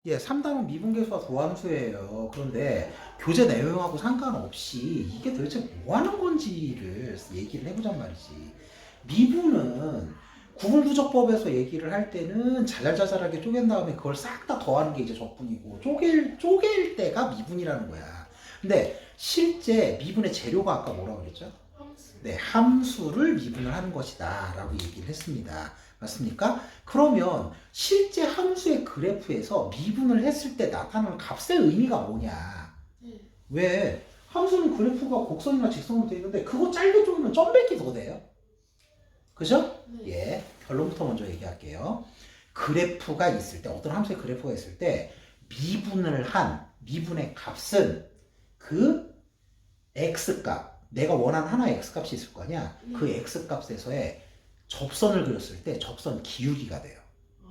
예, 3단원 미분계수와 도함수예요. 그런데 교재 내용하고 상관없이 이게 도대체 뭐 하는 건지를 얘기를 해보잔 말이지. 미분은 구분부적법에서 얘기를 할 때는 자잘자잘하게 쪼갠 다음에 그걸 싹 다 더하는 게 이제 적분이고 쪼갤 때가 미분이라는 거야. 근데 실제 미분의 재료가 아까 뭐라고 그랬죠? 함수. 네, 함수를 미분을 하는 것이다 라고 얘기를 했습니다. 맞습니까? 그러면 실제 함수의 그래프에서 미분을 했을 때 나타나는 값의 의미가 뭐냐? 네. 왜? 함수는 그래프가 곡선이나 직선으로 되어 있는데 그거 짧게 쪼개면 점백이 더 돼요. 그죠? 네. 예, 결론부터 먼저 얘기할게요. 그래프가 있을 때, 어떤 함수의 그래프가 있을 때 미분을 한 미분의 값은 그 x값, 내가 원하는 하나의 x값이 있을 거 아니야? 그 x값에서의 접선을 그렸을 때 접선 기울기가 돼요.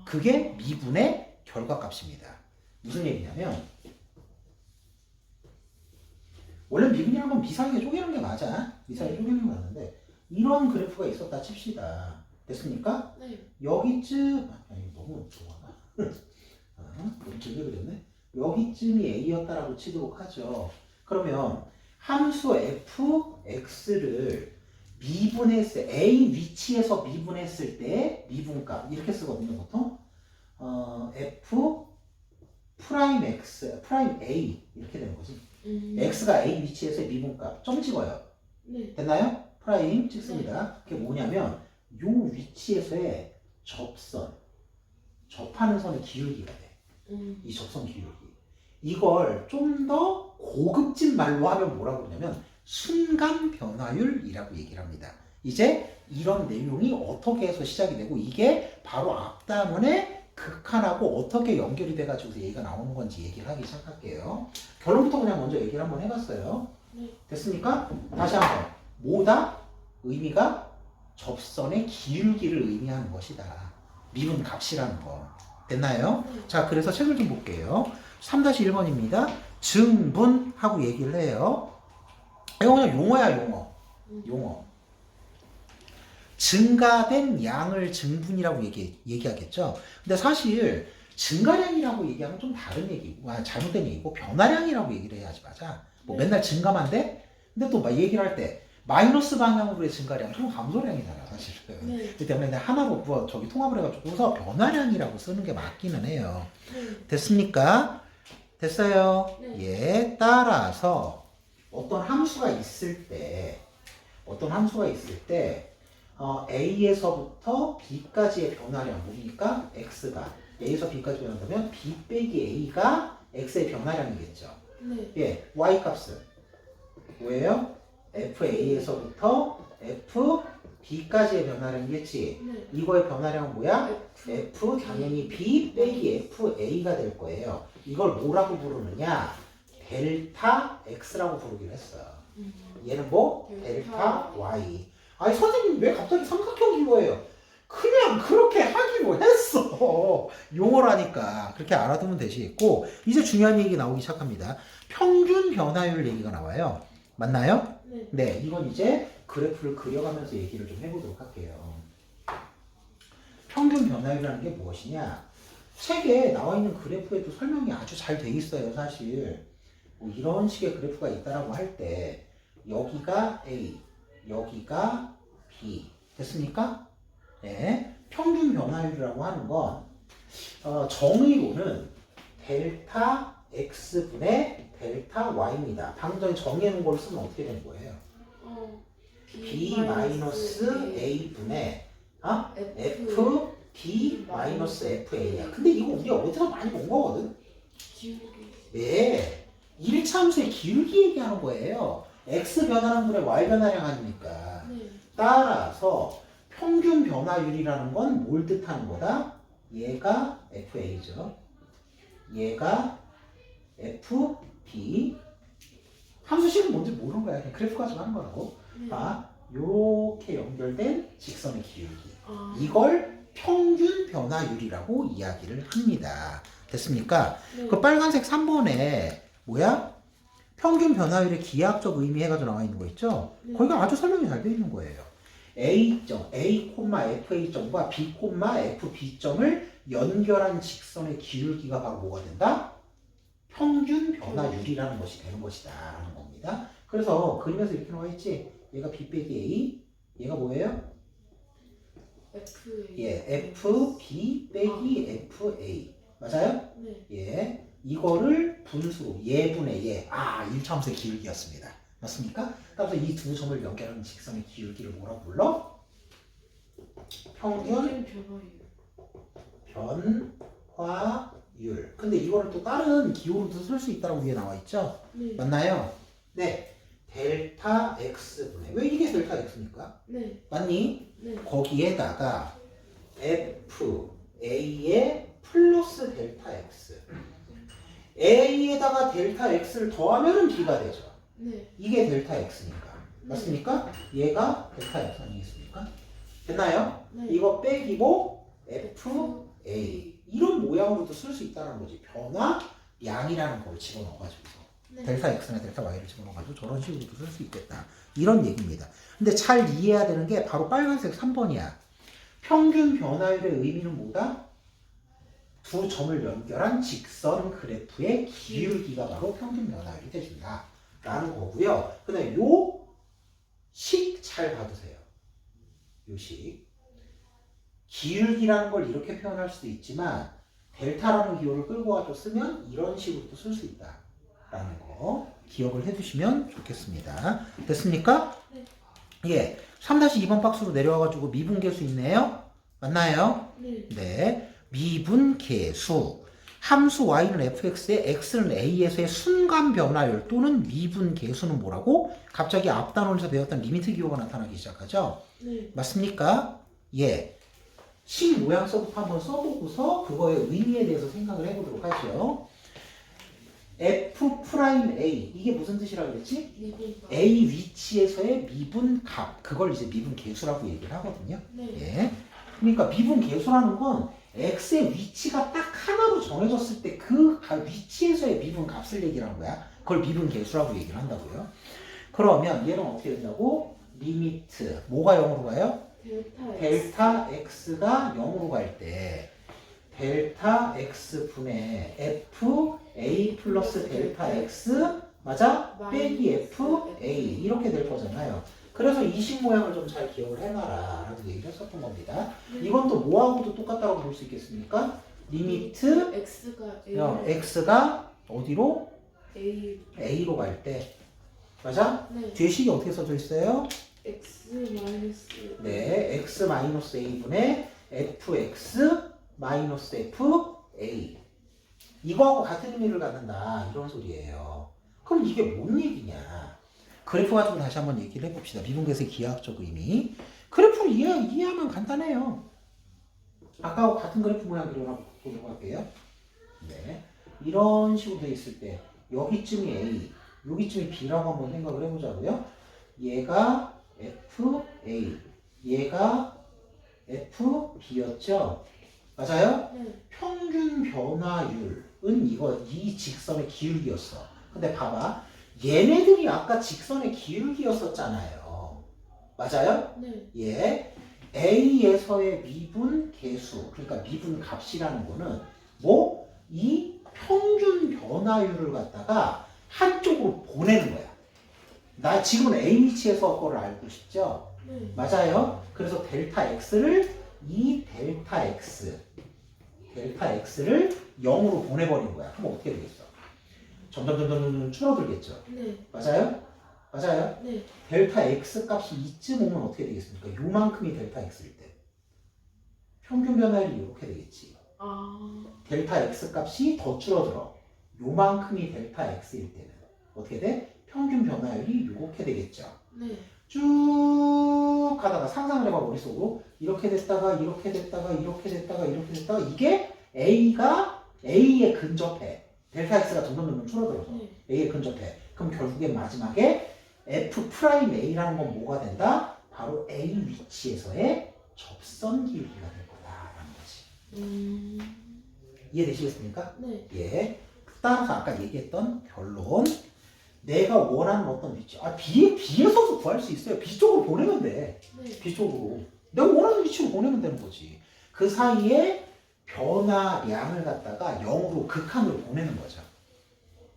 그게 미분의 결과값입니다. 무슨 얘기냐면 원래 미분이라는 건 미상하게 쪼개는 게 맞아. 미상하게 쪼개는 게 맞는데 이런 그래프가 있었다 칩시다. 됐습니까? 네. 여기쯤 아니 너무 좋아나. 너무 길게 그렸네. 여기쯤이 a였다라고 치도록 하죠. 그러면 함수 fx를 미분했을 a 위치에서 미분했을 때 미분값 이렇게 쓰거든요 보통. f 프라임 x 프라임 a 이렇게 되는 거지. x가 a 위치에서의 미분값 점 찍어요. 네. 됐나요? 프라임 찍습니다. 그게 뭐냐면 요 위치에서의 접선 접하는 선의 기울기가 돼. 이 접선 기울기. 이걸 좀 더 고급진 말로 하면 뭐라고 그러냐면 순간 변화율이라고 얘기를 합니다. 이제 이런 내용이 어떻게 해서 시작이 되고 이게 바로 앞단원의 극한하고 어떻게 연결이 돼가지고 얘기가 나오는 건지 얘기를 하기 시작할게요. 결론부터 그냥 먼저 얘기를 한번 해봤어요. 네. 됐습니까? 다시 한번. 뭐다? 의미가 접선의 기울기를 의미하는 것이다. 미분 값이라는 거. 됐나요? 자, 그래서 책을 좀 볼게요. 3-1번입니다. 증분하고 얘기를 해요. 이거 그냥 용어야, 용어. 용어. 증가된 양을 증분이라고 얘기하겠죠. 근데 사실 증가량이라고 얘기하면 좀 다른 얘기고, 잘못된 얘기고, 변화량이라고 얘기를 해야지 맞아. 뭐 네. 맨날 증가만 돼? 근데 또 막 얘기를 할 때 마이너스 방향으로의 증가량, 그건 감소량이잖아, 사실은. 네. 그렇기 때문에 하나로 저기 통합을 해가지고서 변화량이라고 쓰는 게 맞기는 해요. 네. 됐습니까? 됐어요? 네. 예, 따라서 어떤 함수가 있을 때 A에서부터 B까지의 변화량 뭡니까? X가 A에서 B까지 변한다면 B 빼기 A가 X의 변화량이겠죠. 네. 예, Y 값은 뭐예요? FA에서부터 FB까지의 변화량이겠지. 네. 이거의 변화량은 뭐야? F 당연히 B 빼기 FA가 될 거예요. 이걸 뭐라고 부르느냐? 델타 X라고 부르기로 했어요. 얘는 뭐? 델타 Y. 아니 선생님 왜 갑자기 삼각형 기호예요? 그냥 그렇게 하기로 했어. 용어라니까 그렇게 알아두면 되시겠고 이제 중요한 얘기 나오기 시작합니다. 평균 변화율 얘기가 나와요. 맞나요? 네. 네, 이건 이제 그래프를 그려가면서 얘기를 좀 해보도록 할게요. 평균 변화율이라는 게 무엇이냐? 책에 나와 있는 그래프에도 설명이 아주 잘 돼 있어요, 사실. 뭐 이런 식의 그래프가 있다라고 할 때 여기가 A, 여기가 B. 됐습니까? 네. 평균 변화율이라고 하는 건 정의로는 델타 X분의 델타 Y입니다. 방금 전에 정의해놓은 걸 쓰면 어떻게 되는 거예요? B 마이너스 A분의 F B 마이너스 FA야. 근데 이거 우리가 어디서 많이 본 거거든? 기울기. 예. 1차 함수의 기울기 얘기하는 거예요. X 변화량분의 Y 변화량 아닙니까? 네. 따라서 평균 변화율이라는 건 뭘 뜻하는 거다? 얘가 FA죠. 얘가 FB. 함수식은 뭔지 모르는 거야. 그냥 그래프 가지고 하는 거라고. 네. 요렇게 연결된 직선의 기울기. 아. 이걸 평균 변화율이라고 이야기를 합니다. 됐습니까? 네. 그 빨간색 3번에 뭐야? 평균 변화율의 기하학적 의미 해가지고 나와 있는 거 있죠? 네. 거기가 아주 설명이 잘 되어 있는 거예요. A.FA점과 B.FB점을 연결한 직선의 기울기가 바로 뭐가 된다? 평균 변화율이라는 것이 되는 것이다 라는 겁니다. 그래서 그림에서 이렇게 나와 있지? 얘가 B 빼기 A, 얘가 뭐예요? FA. 예, FB 빼기 FA 맞아요? 네. 예, 이거를 분수로 예분의 예, 1차함수의 기울기였습니다. 맞습니까? 따라서 이 두 점을 연결하는 직선의 기울기를 뭐라고 불러? 평균 변화율. 근데 이거를 또 다른 기호로도 쓸 수 있다고 위에 나와 있죠? 네. 맞나요? 네. 델타 X분의 왜 이게 델타 X입니까? 네. 맞니? 네. 거기에다가 FA의 플러스 델타 X A에다가 델타 X를 더하면 B가 되죠. 네. 이게 델타 X니까 맞습니까? 얘가 델타 X 아니겠습니까? 됐나요? 네. 이거 빼기고 FA 이런 모양으로도 쓸 수 있다는 거지. 변화량이라는 걸 집어넣어가지고 네. 델타 X나 델타 Y를 집어넣어가지고 저런 식으로도 쓸 수 있겠다 이런 얘기입니다. 근데 잘 이해해야 되는 게 바로 빨간색 3번이야. 평균 변화율의 의미는 뭐다? 두 점을 연결한 직선 그래프의 기울기가 바로 평균 변화율이 돼준다 라는 거고요. 그 다음에 요 식 잘 봐두세요. 요 식. 기울기라는 걸 이렇게 표현할 수도 있지만 델타라는 기호를 끌고 와서 쓰면 이런 식으로도 쓸 수 있다 라는 거 기억을 해두시면 좋겠습니다. 됐습니까? 네. 예, 3-2번 박스로 내려와가지고 미분계수 있네요. 맞나요? 네. 네, 미분계수. 함수 y는 fx에 x는 a에서의 순간 변화율 또는 미분계수는 뭐라고? 갑자기 앞 단원에서 배웠던 리미트 기호가 나타나기 시작하죠? 네. 맞습니까? 예. 식 모양서부터 한번 써보고서 그거의 의미에 대해서 생각을 해보도록 하죠. F'A 이게 무슨 뜻이라고 그랬지? 미분값. A 위치에서의 미분값 그걸 이제 미분계수라고 얘기를 하거든요. 네. 예. 그러니까 미분계수라는 건 x의 위치가 딱 하나로 정해졌을 때 그 위치에서의 미분값을 얘기를 하는 거야. 그걸 미분계수라고 얘기를 한다고요. 그러면 얘는 어떻게 된다고? 리미트 뭐가 0으로 가요? 델타 x가 0으로 갈 때 델타 x분의 f a 플러스 델타 x 맞아? 빼기 f a 이렇게 될 거잖아요. 그래서 이 식 모양을 좀 잘 기억을 해놔라 라고 얘기를 했었던 겁니다. 이건 또 뭐하고도 똑같다고 볼 수 있겠습니까? 리미트 x가 어디로? a로 갈 때 맞아? 네. 뒤에 식이 어떻게 써져 있어요? x 마이너스. 네, x 마이너스 a분의 fx 마이너스 fa 이거하고 같은 의미를 갖는다 이런 소리예요. 그럼 이게 뭔 얘기냐? 그래프 가지고 다시 한번 얘기를 해봅시다. 미분계수의 기하학적 의미. 그래프를 이해하면 간단해요. 아까하고 같은 그래프 모양 그려보도록 할게요. 네, 이런 식으로 돼 있을 때 여기쯤이 A, 여기쯤이 B라고 한번 생각을 해보자고요. 얘가 FA, 얘가 FB였죠? 맞아요? 네. 평균 변화율은 이 직선의 기울기였어. 근데 봐봐. 얘네들이 아까 직선의 기울기였었잖아요. 맞아요? 네. 예. A에서의 미분 계수, 그러니까 미분 값이라는 거는 뭐? 이 평균 변화율을 갖다가 한쪽으로 보내는 거야. 나 지금 A 위치에서 거를 알고 싶죠? 네. 맞아요. 그래서 델타 X를 이 델타 X를 0으로 보내버린 거야. 그럼 어떻게 되겠어? 점점 줄어들겠죠. 네. 맞아요? 맞아요? 네. 델타 X 값이 이쯤 오면 어떻게 되겠습니까? 요만큼이 델타 X일 때. 평균 변화율이 이렇게 되겠지. 델타 X 값이 더 줄어들어. 요만큼이 델타 X일 때는 어떻게 돼? 평균 변화율이 이렇게 되겠죠. 네. 쭉 가다가 상상을 해봐 머릿속으로 이렇게 됐다가 이렇게 됐다가 이렇게 됐다가 이렇게 됐다가 이게 A에 근접해. 델타 X가 점점 줄어들어서 네. A에 근접해. 그럼 결국엔 마지막에 F'A라는 건 뭐가 된다? 바로 A 위치에서의 접선 기울기가 될 거다라는 거지. 이해되시겠습니까? 네. 예. 따라서 아까 얘기했던 결론. 내가 원하는 어떤 위치. B에서도 구할 수 있어요. B 쪽으로 보내면 돼. 네. B 쪽으로. 내가 원하는 위치로 보내면 되는 거지. 그 사이에 변화량을 갖다가 0으로 극한으로 보내는 거죠.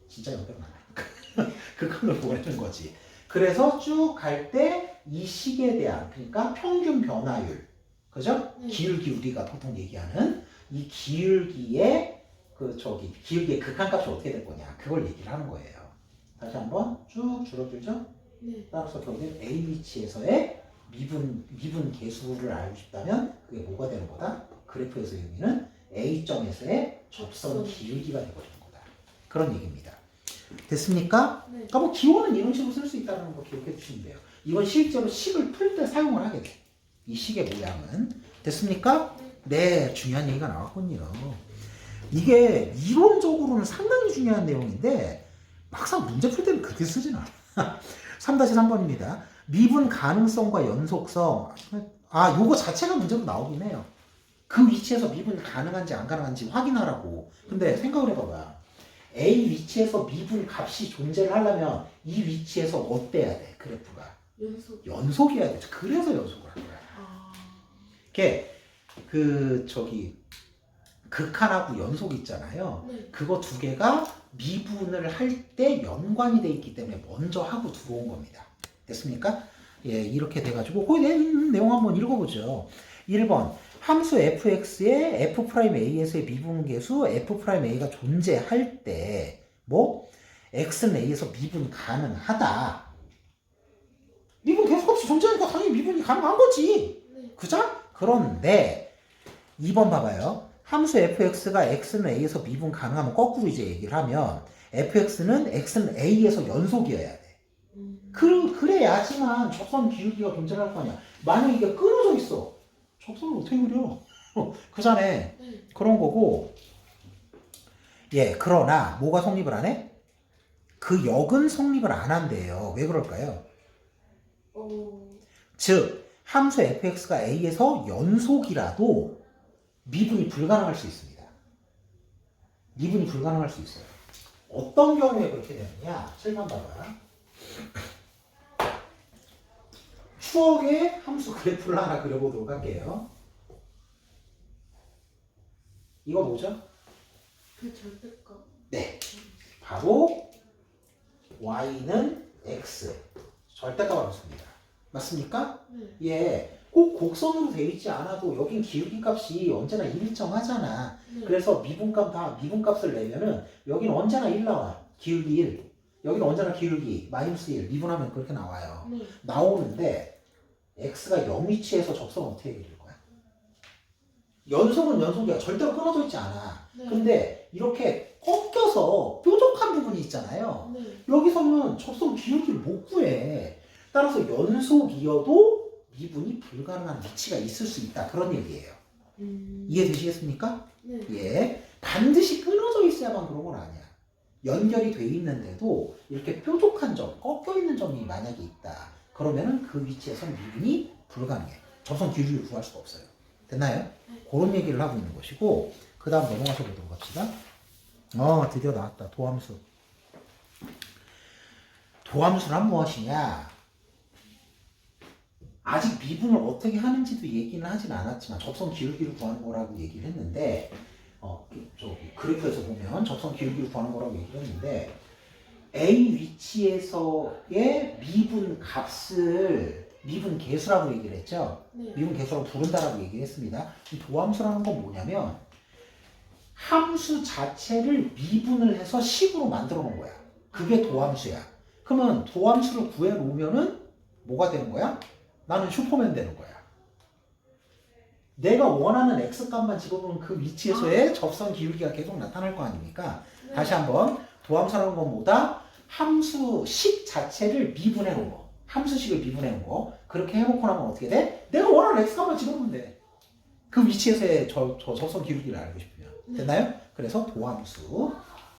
진짜 연결은 안 해. 극한으로 보내는 거지. 그래서 쭉 갈 때 이 식에 대한, 그러니까 평균 변화율, 그죠? 네. 기울기, 우리가 보통 얘기하는 이 기울기의 기울기의 극한값이 어떻게 될 거냐, 그걸 얘기를 하는 거예요. 다시 한번 쭉 줄어들죠? 네. 따라서 결국엔 A 위치에서의 미분 계수를 알고 싶다면 그게 뭐가 되는 거다? 그래프에서의 의미는 A점에서의 접선 기울기가 되어버리는 거다. 그런 얘기입니다. 됐습니까? 네. 그러니까 뭐 기호는 이런 식으로 쓸 수 있다는 거 기억해 주시면 돼요. 이건 실제로 식을 풀 때 사용을 하게 돼. 이 식의 모양은. 됐습니까? 네, 중요한 얘기가 나왔군요. 이게 이론적으로는 상당히 중요한 내용인데 막상 문제 풀 때는 그렇게 쓰진 않아. 3-3번입니다. 미분 가능성과 연속성. 요거 자체가 문제로 나오긴 해요. 그 위치에서 미분 가능한지 안 가능한지 확인하라고. 근데 생각을 해봐봐. A 위치에서 미분 값이 존재를 하려면 이 위치에서 어때야 돼? 그래프가 연속이어야 돼. 그래서 연속을 하는 거야. 이게 극한하고 연속 있잖아요. 네. 그거 두 개가 미분을 할 때 연관이 돼 있기 때문에 먼저 하고 들어온 겁니다. 됐습니까? 예, 이렇게 돼가지고 그 내용 한번 읽어보죠. 1번 함수 fx의 f'a에서의 미분계수 f'a가 존재할 때 x는 a에서 미분 가능하다. 미분 계속 없이 존재하니까 당연히 미분이 가능한 거지. 네. 그죠? 그런데 2번 봐봐요. 함수 fx가 x는 a에서 미분 가능하면 거꾸로 이제 얘기를 하면 fx는 x는 a에서 연속이어야 돼. 그래야지만 접선 기울기가 존재할 거 아니야. 만약 이게 끊어져 있어. 접선을 어떻게 그려? 그잖아요. 네. 그런 거고. 예, 그러나 뭐가 성립을 안 해? 그 역은 성립을 안 한대요. 왜 그럴까요? 즉 함수 fx가 a에서 연속이라도 미분이 불가능할 수 있습니다. 미분이 불가능할 수 있어요. 어떤 경우에 그렇게 되느냐? 7번 봐봐. 추억의 함수 그래프를 하나 그려보도록 할게요. 이거 뭐죠? 그 절대값. 네. 바로 y는 x. 절대값으로 씁니다. 맞습니까? 네. 예. 꼭 곡선으로 되어 있지 않아도 여긴 기울기 값이 언제나 일정하잖아. 네. 그래서 미분값을 내면은 여기는 언제나 1 나와. 기울기 1. 여기는 언제나 기울기 마이너스 1. 미분하면 그렇게 나와요. 네. 나오는데 x가 0 위치에서 접선을 어떻게 그릴 거야? 연속은 연속이야. 절대로 끊어져 있지 않아. 네. 근데 이렇게 꺾여서 뾰족한 부분이 있잖아요. 네. 여기서는 접선 기울기를 못 구해. 따라서 연속이어도 미분이 불가능한 위치가 있을 수 있다. 그런 얘기예요. 이해되시겠습니까? 네. 예. 반드시 끊어져 있어야만 그런 건 아니야. 연결이 돼 있는데도 이렇게 뾰족한 점, 꺾여 있는 점이 만약에 있다. 그러면은 그 위치에서는 미분이 불가능해. 접선 기울기를 구할 수가 없어요. 됐나요? 그런 얘기를 하고 있는 것이고, 그 다음 넘어가서 보도록 합시다. 드디어 나왔다. 도함수. 도함수란 무엇이냐? 아직 미분을 어떻게 하는지도 얘기는 하진 않았지만 접선 기울기를 구하는 거라고 얘기를 했는데 그래프에서 보면 접선 기울기를 구하는 거라고 얘기를 했는데 A 위치에서의 미분 값을 미분 계수라고 얘기를 했죠. 네. 미분 계수라고 부른다라고 얘기를 했습니다. 이 도함수라는 건 뭐냐면 함수 자체를 미분을 해서 식으로 만들어 놓은 거야. 그게 도함수야. 그러면 도함수를 구해 놓으면은 뭐가 되는 거야? 나는 슈퍼맨 되는 거야. 내가 원하는 x값만 집어넣은 그 위치에서의 접선 기울기가 계속 나타날 거 아닙니까? 네. 다시 한번 도함수라는 건 뭐다? 함수식 자체를 미분해 놓은 거. 함수식을 미분해 놓은 거. 그렇게 해놓고 나면 어떻게 돼? 내가 원하는 x값만 집어넣으면 돼. 그 위치에서의 접선 기울기를 알고 싶으면. 됐나요? 그래서 도함수.